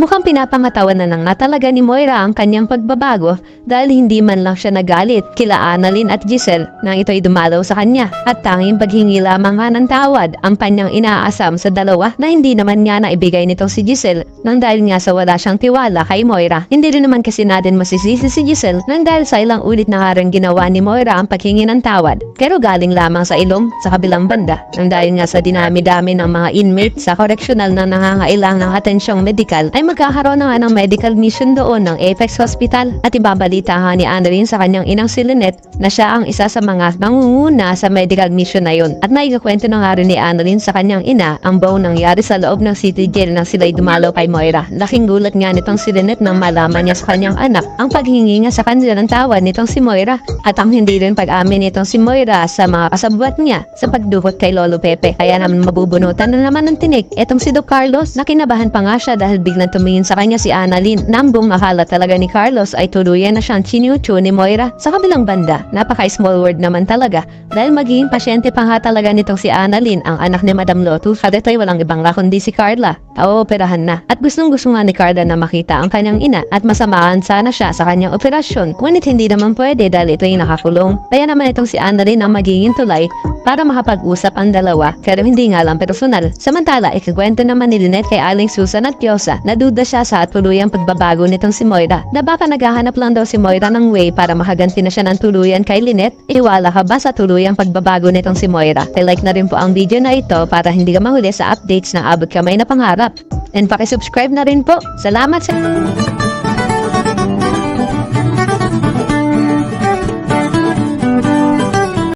Mukhang pinapangatawan na lang na talaga ni Moira ang kanyang pagbabago dahil hindi man lang siya nagalit kila Annalyn at Giselle nang ito'y dumalaw sa kanya at tanging paghingi lamang nga ng tawad ang kanyang inaasam sa dalawa na hindi naman niya naibigay nitong si Giselle nang dahil nga sa wala siyang tiwala kay Moira. Hindi rin naman kasi natin masisisi si Giselle nang dahil sa ilang ulit na harang ginawa ni Moira ang paghingi ng tawad pero galing lamang sa ilong sa kabilang banda nang dahil nga sa dinami-dami ng mga inmate sa correctional na nangangailangan ng atensyong medikal ay magkakaroon na nga ng medical mission doon ng Apex Hospital at ibabalita nga ni Annalyn sa kanyang inang si Lynette na siya ang isa sa mga mangunguna sa medical mission na yun at naigakwento na nga rin ni Annalyn sa kanyang ina ang buong nangyari sa loob ng city jail nang sila'y dumalaw kay Moira. Laking gulat nga nitong si Lynette nang malaman niya sa kanyang anak ang paghingi nga sa kanila ng tawad nitong si Moira at ang hindi rin pag-amin nitong si Moira sa mga kasabwat niya sa pagdukot kay Lolo Pepe. Kaya naman mabubunutan na naman ng tinik etong si Doc Carlos na kinabahan pa nga siya dahil biglang tumingin sa kanya si Annalyn. Nambong nakala talaga ni Carlos ay tuluyan na siyang chinucho ni Moira. Sa kabilang banda, napaka-small word naman talaga dahil magiging pasyente pa nga talaga nitong si Annalyn ang anak ni Madam Lotus at ito'y walang ibang kundi si Carla. Operahan na at gustong-gusto nga ni Carla na makita ang kanyang ina at masamahan sana siya sa kanyang operasyon ngunit hindi naman pwede dahil ito'y nakakulong. Kaya naman itong si Annalyn ang magiging tulay para makapag-usap ang dalawa pero hindi nga lang personal. Samantala, ikikwento naman ni Lynette kay Aling Susan at Kyosa na duda siya sa tuluyang pagbabago nitong si Moira na baka naghahanap lang daw si Moira ng way para makaganti na siya ng tuluyan kay Lynette. Iwala ka ba sa tuluyang pagbabago nitong si Moira? I-like na rin po ang video na ito para hindi ka mahuli sa updates na abot kamay na pangarap. And pakisubscribe na rin po. Salamat sa